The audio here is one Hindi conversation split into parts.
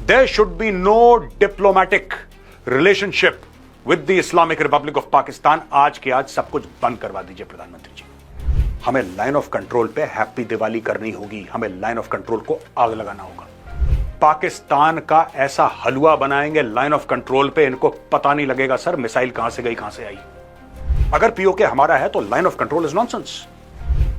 There should be no diplomatic relationship with the Islamic Republic of Pakistan. आज के आज सब कुछ बंद करवा दीजिए प्रधानमंत्री जी। हमें लाइन ऑफ कंट्रोल पे हैप्पी दिवाली करनी होगी, हमें लाइन ऑफ कंट्रोल को आग लगाना होगा। पाकिस्तान का ऐसा हलवा बनाएंगे लाइन ऑफ कंट्रोल पे, इनको पता नहीं लगेगा सर मिसाइल कहां से गई कहां से आई। अगर पीओके हमारा है तो line of control is nonsense.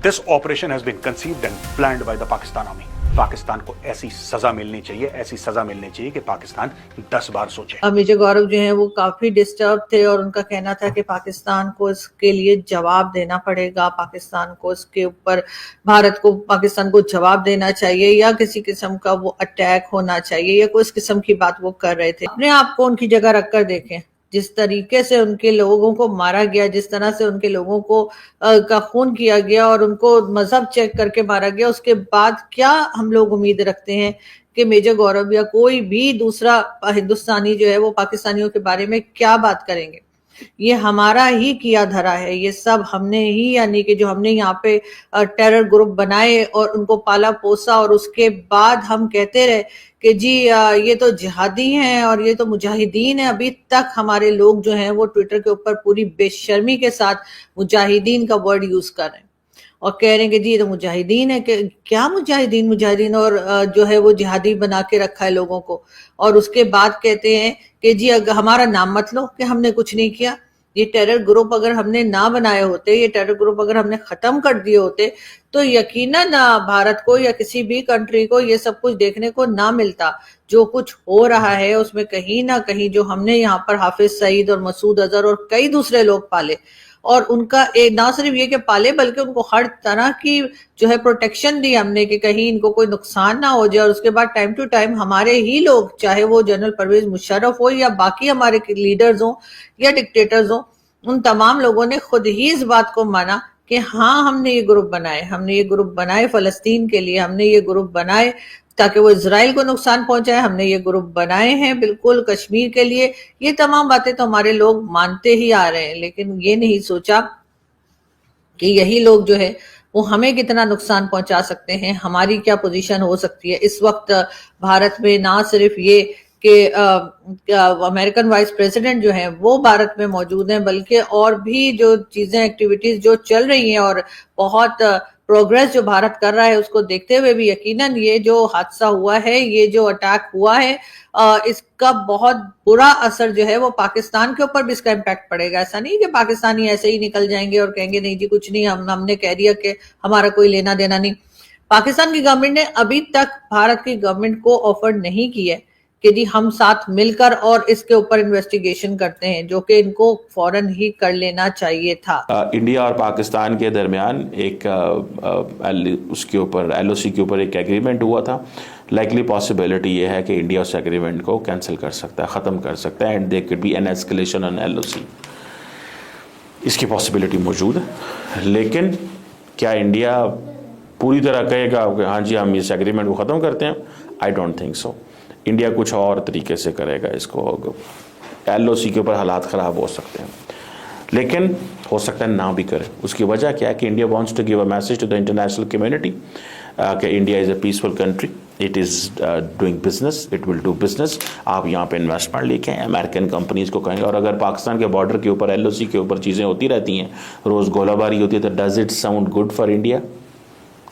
This operation has been conceived and planned by the Pakistan army. Pakistan को ऐसी सजा मिलनी चाहिए, ऐसी सजा मिलनी चाहिए कि पाकिस्तान 10 बार सोचे। मेजर गौरव जो है वो काफी डिस्टर्ब थे और उनका कहना था कि पाकिस्तान को इसके लिए जवाब देना पड़ेगा, पाकिस्तान को इसके ऊपर भारत को पाकिस्तान को जवाब देना चाहिए या किसी किस्म का वो अटैक होना चाहिए या कोई इस किस्म की बात वो कर रहे थे। अपने आप को उनकी जगह रखकर देखें, जिस तरीके से उनके लोगों को मारा गया, जिस तरह से उनके लोगों को का खून किया गया और उनको मजहब चेक करके मारा गया, उसके बाद क्या हम लोग उम्मीद रखते हैं कि मेजर गौरव या कोई भी दूसरा हिंदुस्तानी जो है वो पाकिस्तानियों के बारे में क्या बात करेंगे। ये हमारा ही किया धरा है, ये सब हमने ही, यानी कि जो हमने यहाँ पे टेरर ग्रुप बनाए और उनको पाला पोसा और उसके बाद हम कहते रहे कि जी ये तो जिहादी हैं और ये तो मुजाहिदीन है। अभी तक हमारे लोग जो हैं वो ट्विटर के ऊपर पूरी बेशर्मी के साथ मुजाहिदीन का वर्ड यूज कर रहे हैं और कह रहे हैं कि जी ये तो मुजाहिदीन है। कि क्या मुजाहिदीन और जो है वो जिहादी बना के रखा है लोगों को। और उसके बाद कहते हैं कि जी अगर हमारा नाम मत लो कि हमने कुछ नहीं किया। ये टेरर ग्रुप अगर हमने ना बनाए होते, ये टेरर ग्रुप अगर हमने खत्म कर दिए होते तो यकीनन भारत को या किसी भी कंट्री को ये सब कुछ देखने को ना मिलता। जो कुछ हो रहा है उसमें कहीं ना कहीं जो हमने यहाँ पर हाफिज सईद और मसूद अजहर और कई दूसरे लोग पाले और उनका ना सिर्फ ये कि पाले बल्कि उनको हर तरह की जो है प्रोटेक्शन दी हमने कि कहीं इनको कोई नुकसान ना हो जाए। और उसके बाद टाइम टू टाइम हमारे ही लोग, चाहे वो जनरल परवेज मुशर्रफ हो या बाकी हमारे लीडर्स हो या डिक्टेटर्स हो, उन तमाम लोगों ने खुद ही इस बात को माना कि हाँ हमने ये ग्रुप बनाए फलस्तीन के लिए, हमने ये ग्रुप बनाए ताकि वो इजराइल को नुकसान पहुंचाए, हमने ये ग्रुप बनाए हैं बिल्कुल कश्मीर के लिए। ये तमाम बातें तो हमारे लोग मानते ही आ रहे हैं, लेकिन ये नहीं सोचा कि यही लोग जो है वो हमें कितना नुकसान पहुंचा सकते हैं, हमारी क्या पोजीशन हो सकती है। इस वक्त भारत में ना सिर्फ ये कि अमेरिकन वाइस प्रेसिडेंट जो है वो भारत में मौजूद हैं, बल्कि और भी जो चीजें एक्टिविटीज जो चल रही हैं और बहुत प्रोग्रेस जो भारत कर रहा है उसको देखते हुए भी यकीनन ये जो हादसा हुआ है, ये जो अटैक हुआ है, इसका बहुत बुरा असर जो है वो पाकिस्तान के ऊपर भी इसका इम्पैक्ट पड़ेगा। ऐसा नहीं कि पाकिस्तानी ऐसे ही निकल जाएंगे और कहेंगे नहीं जी कुछ नहीं, हमने कह दिया कि हमारा कोई लेना देना नहीं। पाकिस्तान की गवर्नमेंट ने अभी तक भारत की गवर्नमेंट को ऑफर नहीं की है कि जी हम साथ मिलकर और इसके ऊपर इन्वेस्टिगेशन करते हैं, जो कि इनको फौरन ही कर लेना चाहिए था। इंडिया और पाकिस्तान के दरमियान एक उसके ऊपर LOC के ऊपर एक एग्रीमेंट हुआ था। लाइकली पॉसिबिलिटी ये है कि इंडिया उस एग्रीमेंट को कैंसिल कर सकता है, ख़त्म कर सकता है and there could be an escalation on LOC। इसकी पॉसिबिलिटी मौजूद है, लेकिन क्या इंडिया पूरी तरह कहेगा कि हाँ जी हम इस एग्रीमेंट को ख़त्म करते हैं? I don't think so. India कुछ और तरीके से करेगा इसको। LOC के ऊपर हालात ख़राब हो सकते हैं, लेकिन हो सकता है ना भी करे। उसकी वजह क्या है कि India wants to give a message to the international community कि India is a peaceful country, it is doing business, it will do business. आप यहाँ पे इन्वेस्टमेंट लेके आए, अमेरिकन कंपनीज को कहेंगे। और अगर पाकिस्तान के बॉर्डर के ऊपर LOC के ऊपर चीज़ें होती रहती हैं, रोज़ गोलाबारी होती है, तो does it sound good for India?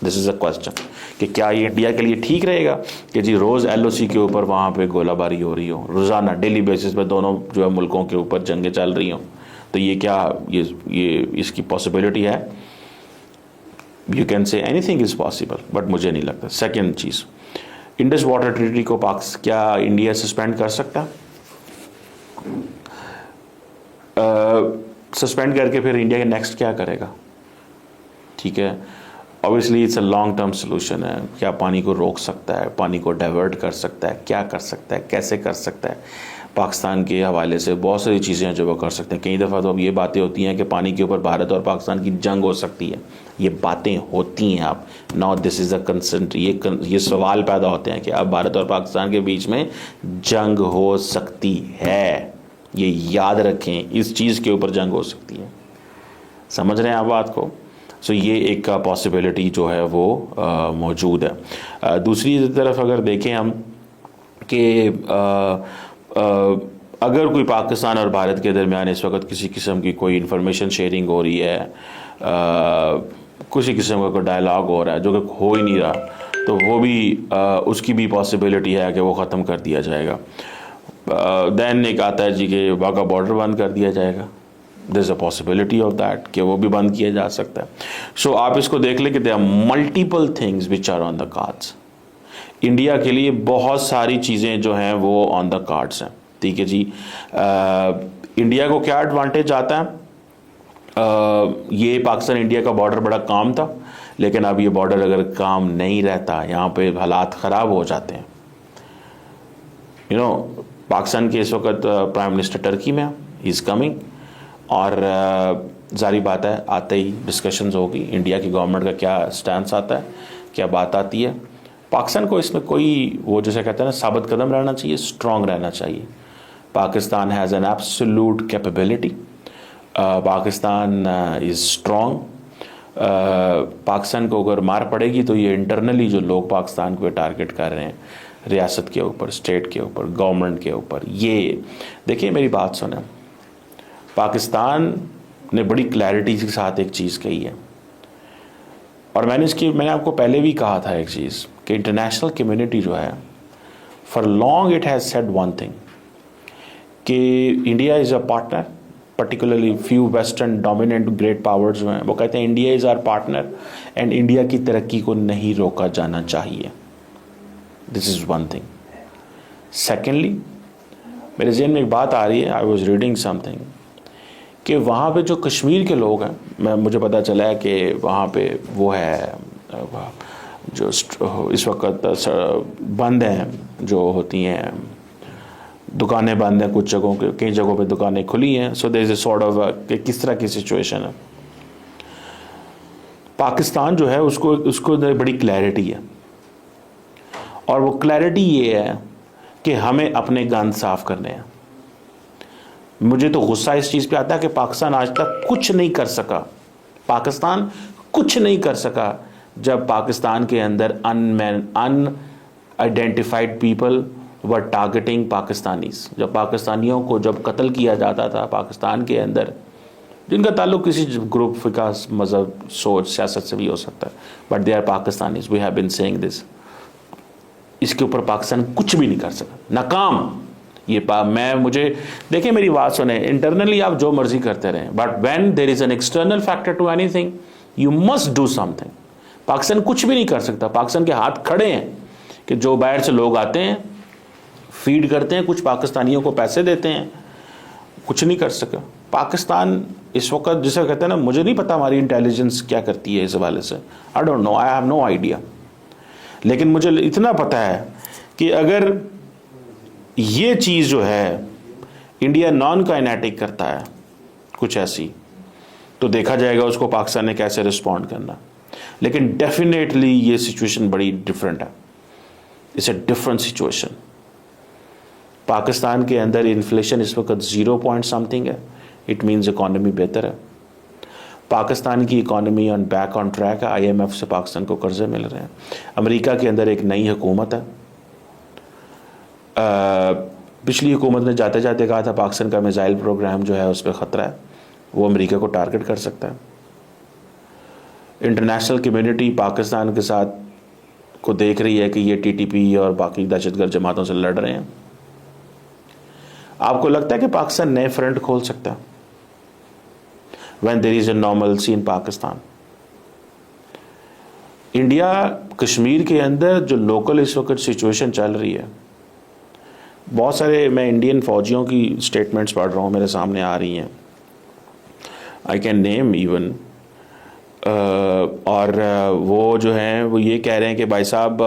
This is a question कि क्या ये इंडिया के लिए ठीक रहेगा कि जी रोज़ LOC के ऊपर वहाँ पे गोलाबारी हो रही हो, रोज़ाना डेली बेसिस पे दोनों जो है मुल्कों के ऊपर जंगें चल रही हों? तो ये क्या ये इसकी पॉसिबिलिटी है? You can say anything is possible, but मुझे नहीं लगता। सेकेंड चीज़, इंडस वाटर ट्रीटी को क्या इंडिया सस्पेंड कर सकता है? सस्पेंड करके फिर इंडिया के नेक्स्ट क्या करेगा? ठीक है, obviously it's a long term solution है। क्या पानी को रोक सकता है, पानी को डाइवर्ट कर सकता है, क्या कर सकता है, कैसे कर सकता है? पाकिस्तान के हवाले से बहुत सारी चीज़ें हैं जो वो कर सकते हैं। कई दफ़ा तो अब ये बातें होती हैं कि पानी के ऊपर भारत और पाकिस्तान की जंग हो सकती है। ये बातें होती हैं। आप now this is a consent, ये सवाल पैदा होते हैं कि अब भारत और पाकिस्तान के बीच में जंग हो सकती है। ये याद रखें, इस चीज़ के ऊपर जंग हो सकती है। समझ रहे हैं आप बात को? सो ये एक पॉसिबिलिटी जो है वो मौजूद है। दूसरी तरफ अगर देखें हम कि अगर कोई पाकिस्तान और भारत के दरमियान इस वक्त किसी किस्म की कोई इंफॉर्मेशन शेयरिंग हो रही है, किसी किस्म का कोई डायलॉग हो रहा है जो कि हो ही नहीं रहा, तो वो भी उसकी भी पॉसिबिलिटी है कि वो ख़त्म कर दिया जाएगा। दैन एक आता है जी कि वाघा बॉर्डर बंद कर दिया जाएगा। There is a possibility of that कि वो भी बंद किया जा सकता है। सो आप इसको देख लें कि there are multiple things which are on the cards. India के लिए बहुत सारी चीज़ें जो हैं वो ऑन द कार्ड्स हैं, ठीक है जी। इंडिया को क्या एडवांटेज आता है? ये पाकिस्तान इंडिया का बॉर्डर बड़ा काम था, लेकिन अब ये बॉर्डर अगर काम नहीं रहता, यहाँ पे हालात ख़राब हो जाते हैं। यू नो, पाकिस्तान के इस वक्त प्राइम मिनिस्टर टर्की में, ही इज़ कमिंग, और जारी बात है आते ही डिस्कशंस होगी, इंडिया की गवर्नमेंट का क्या स्टैंड आता है, क्या बात आती है। पाकिस्तान को इसमें कोई वो जैसे कहते हैं ना साबित कदम रहना चाहिए, स्ट्रॉन्ग रहना चाहिए। Pakistan has an absolute capability, Pakistan is strong. Pakistan को अगर मार पड़ेगी तो ये इंटरनली जो लोग पाकिस्तान को टारगेट कर रहे हैं, रियासत के ऊपर, स्टेट के ऊपर, गवर्नमेंट के ऊपर, ये देखिए मेरी बात सुने, पाकिस्तान ने बड़ी क्लैरिटी के साथ एक चीज़ कही है, और मैंने आपको पहले भी कहा था एक चीज़ कि इंटरनेशनल कम्युनिटी जो है for long it has said one thing कि India is a partner, particularly few western dominant great powers जो हैं वो कहते हैं India is our partner and India की तरक्की को नहीं रोका जाना चाहिए। This is one thing. Secondly, मेरे जहन में एक बात आ रही है, आई वॉज रीडिंग समथिंग कि वहाँ पे जो कश्मीर के लोग हैं, मुझे पता चला है कि वहाँ पे वो है जो इस वक्त बंद हैं, जो होती हैं दुकानें बंद हैं, कुछ जगहों के, कई जगहों पे दुकानें खुली हैं। So there is a sort of कि किस तरह की सिचुएशन है। पाकिस्तान जो है उसको बड़ी क्लैरिटी है, और वो क्लैरिटी ये है कि हमें अपने गन साफ करने हैं। मुझे तो गुस्सा इस चीज़ पे आता है कि पाकिस्तान आज तक कुछ नहीं कर सका, पाकिस्तान कुछ नहीं कर सका जब पाकिस्तान के अंदर unidentified people were targeting Pakistanis. जब पाकिस्तानियों को जब कत्ल किया जाता था पाकिस्तान के अंदर, जिनका ताल्लुक किसी ग्रुप, विकास, मज़हब, सोच, सियासत से भी हो सकता है, but they are Pakistanis, we have been saying this. इसके ऊपर पाकिस्तान कुछ भी नहीं कर सका, नाकाम। मुझे देखिए मेरी बात सुने, इंटरनली आप जो मर्जी करते रहें, but when there is an external factor to anything you must do something. Pakistan कुछ भी नहीं कर सकता। पाकिस्तान के हाथ खड़े हैं कि जो बाहर से लोग आते हैं, फीड करते हैं, कुछ पाकिस्तानियों को पैसे देते हैं, कुछ नहीं कर सका। पाकिस्तान इस वक्त जिसे कहते हैं ना, मुझे नहीं पता हमारी इंटेलिजेंस क्या करती है इस हवाले से, I don't know, I have no idea, लेकिन मुझे इतना पता है कि अगर ये चीज़ जो है इंडिया नॉन काइनेटिक करता है कुछ ऐसी, तो देखा जाएगा उसको पाकिस्तान ने कैसे रिस्पॉन्ड करना। लेकिन डेफिनेटली ये सिचुएशन बड़ी डिफरेंट है, it's a different situation. Pakistan के अंदर इन्फ्लेशन इस वक्त 0 पॉइंट समथिंग है, इट मीन्स इकॉनमी बेहतर है। पाकिस्तान की इकॉनमी ऑन ट्रैक है, IMF से पाकिस्तान को कर्जे मिल रहे हैं। अमेरिका के अंदर एक नई हुकूमत है, पिछली हुकूमत ने जाते जाते कहा था पाकिस्तान का मिसाइल प्रोग्राम जो है उस पर ख़तरा है, वो अमेरिका को टारगेट कर सकता है। इंटरनेशनल कम्युनिटी पाकिस्तान के साथ को देख रही है कि ये TTP और बाकी दहशतगर्द जमातों से लड़ रहे हैं। आपको लगता है कि पाकिस्तान नए फ्रंट खोल सकता है when there is a normalcy in Pakistan? India Kashmir के अंदर जो लोकल इस वक्त सिचुएशन चल रही है, बहुत सारे मैं इंडियन फौजियों की स्टेटमेंट्स पढ़ रहा हूँ, मेरे सामने आ रही हैं, आई कैन नेम इवन, और वो जो हैं वो ये कह रहे हैं कि भाई साहब,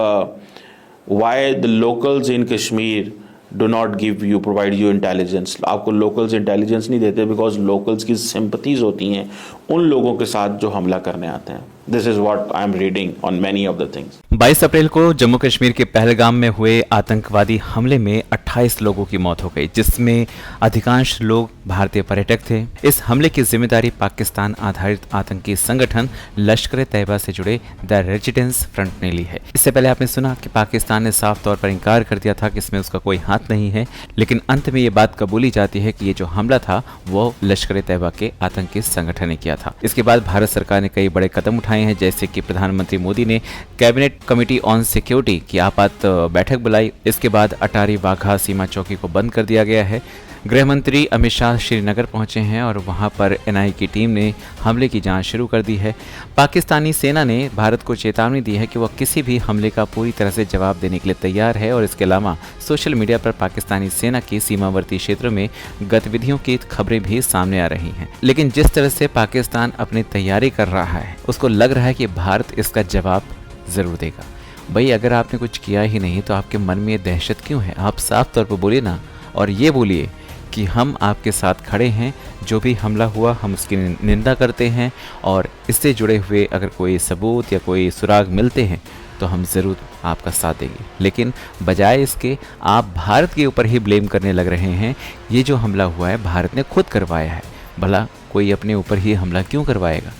why the locals in Kashmir do not provide you intelligence. आपको लोकल्स इंटेलिजेंस नहीं देते बिकॉज लोकल्स की सिंपथीज होती हैं उन लोगों के साथ जो हमला करने आते हैं। This is what I am reading on many of the things. 22 अप्रैल को जम्मू कश्मीर के पहलगाम में हुए आतंकवादी हमले में 28 लोगों की मौत हो गई, जिसमें अधिकांश लोग भारतीय पर्यटक थे। इस हमले की जिम्मेदारी पाकिस्तान आधारित आतंकी संगठन लश्कर तैयबा से जुड़े द रेजिडेंस फ्रंट ने ली है। इससे पहले आपने सुना कि पाकिस्तान ने साफ तौर पर इंकार कर दिया था कि इसमें उसका कोई हाथ नहीं है, लेकिन अंत में ये बात कबूली जाती है कि ये जो हमला था वो लश्कर तैयबा के आतंकी संगठन ने किया था। इसके बाद भारत सरकार ने कई बड़े कदम उठाए हैं, जैसे कि प्रधानमंत्री मोदी ने कैबिनेट कमेटी ऑन सिक्योरिटी की आपात बैठक बुलाई। इसके बाद अटारी वाघा सीमा चौकी को बंद कर दिया गया है। गृह मंत्री अमित शाह श्रीनगर पहुंचे हैं और वहां पर एनआईए की टीम ने हमले की जांच शुरू कर दी है। पाकिस्तानी सेना ने भारत को चेतावनी दी है कि वह किसी भी हमले का पूरी तरह से जवाब देने के लिए तैयार है और इसके अलावा सोशल मीडिया पर पाकिस्तानी सेना की सीमावर्ती क्षेत्रों में गतिविधियों की खबरें भी सामने आ रही हैं। लेकिन जिस तरह से पाकिस्तान अपनी तैयारी कर रहा है, उसको लग रहा है कि भारत इसका जवाब जरूर देगा। भाई, अगर आपने कुछ किया ही नहीं तो आपके मन में ये दहशत क्यों है? आप साफ तौर पर बोलिए ना, और ये बोलिए कि हम आपके साथ खड़े हैं, जो भी हमला हुआ हम उसकी निंदा करते हैं और इससे जुड़े हुए अगर कोई सबूत या कोई सुराग मिलते हैं तो हम ज़रूर आपका साथ देंगे। लेकिन बजाय इसके आप भारत के ऊपर ही ब्लेम करने लग रहे हैं। ये जो हमला हुआ है भारत ने खुद करवाया है, भला कोई अपने ऊपर ही हमला क्यों करवाएगा?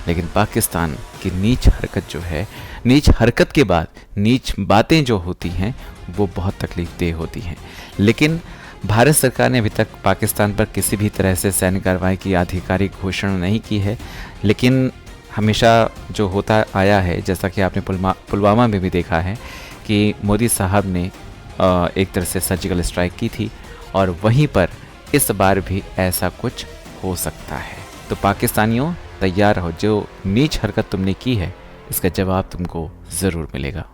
लेकिन पाकिस्तान की नीच हरकत जो है, नीच हरकत के बाद नीच बातें जो होती हैं वो बहुत तकलीफदेह होती हैं। लेकिन भारत सरकार ने अभी तक पाकिस्तान पर किसी भी तरह से सैन्य कार्रवाई की आधिकारिक घोषणा नहीं की है, लेकिन हमेशा जो होता आया है, जैसा कि आपने पुलवामा में भी देखा है कि मोदी साहब ने एक तरह से सर्जिकल स्ट्राइक की थी और वहीं पर इस बार भी ऐसा कुछ हो सकता है। तो पाकिस्तानियों तैयार रहो, जो नीच हरकत तुमने की है इसका जवाब तुमको ज़रूर मिलेगा।